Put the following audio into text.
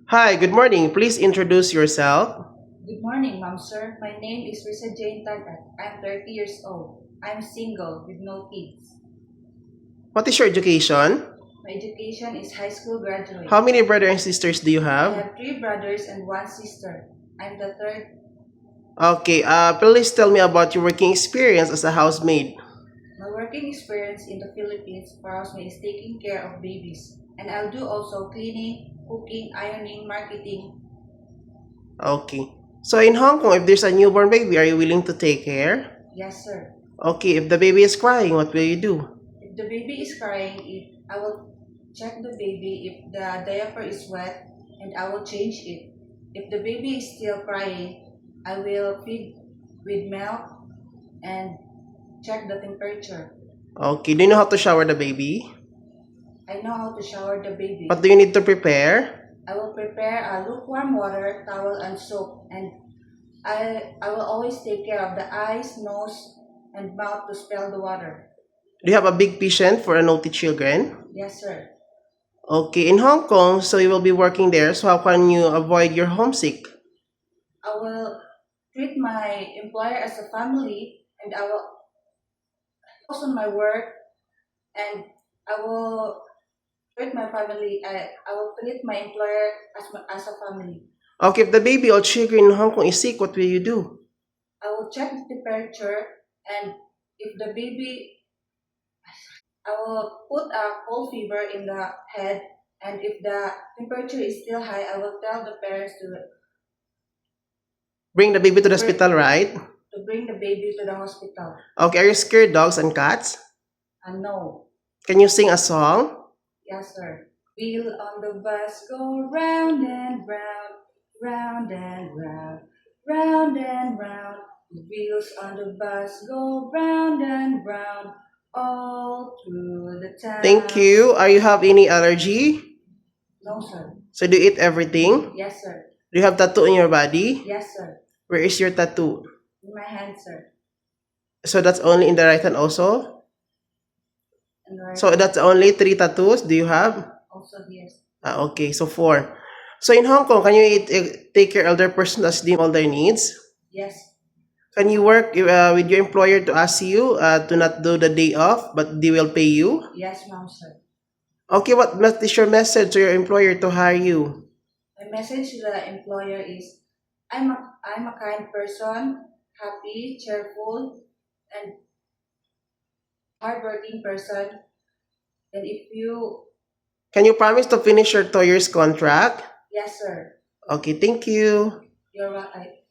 Hi, good morning. Please introduce yourself. Good morning, ma'am, sir. My name is Risa Jane Tagat. I'm 30 years old. I'm single with no kids. What is your education? My education is high school graduate. How many brothers and sisters do you I have? have three brothers and one sister. I'm the third. Okay, please tell me about your working experience as a housemaid. My working experience in the Philippines for housemaid is taking care of babies. And I'll do also cleaning, cooking, ironing, marketing. Okay. So in Hong Kong, if there's a newborn baby, are you willing to take care? Yes, sir. Okay, if the baby is crying, what will you do? If the baby is crying, I will check the baby if the diaper is wet and I will change it. If the baby is still crying, I will feed with milk and check the temperature. Okay, do you know how to shower the baby? I know how to shower the baby. What do you need to prepare? I will prepare a lukewarm water, towel, and soap, and I will always take care of the eyes, nose, and mouth to spill the water. Do you have a big patient for a naughty children? Yes, sir. Okay, in Hong Kong, so you will be working there, so how can you avoid your homesick? I will treat my employer as a family, and I will focus on my work, and I will treat my family. I will treat my employer as a family. Okay, if the baby or children in Hong Kong is sick, what will you do? I will check the temperature, and if the baby, I will put a cold fever in the head, and if the temperature is still high, I will tell the parents Bring the baby to the bring, hospital, right? to bring the baby to the hospital. Okay, are you scared dogs and cats? And no, Can you sing a song? yes, sir. Wheel on the bus go round and round, round and round, round and round. The wheels on the bus go round and round, all through the town. Thank you. Are you have any allergy? No, sir. So do you eat everything? Yes, sir. Do you have tattoo in your body? Yes, sir. Where is your tattoo? In my hand, sir. So that's only in the right hand also? And right So that's only 3 tattoos do you have? also, yes. Okay, so 4. So in Hong Kong, can you take your elder person as them all their needs? Yes. Can you work with your employer to ask you to not do the day off, but they will pay you? Yes, ma'am, sir. Okay, what is your message to your employer to hire you? My message to the employer is I'm a kind person, happy, cheerful, and hardworking person. And if you, Can you promise to finish your 2 years contract? yes, sir, Okay, thank you. you're right.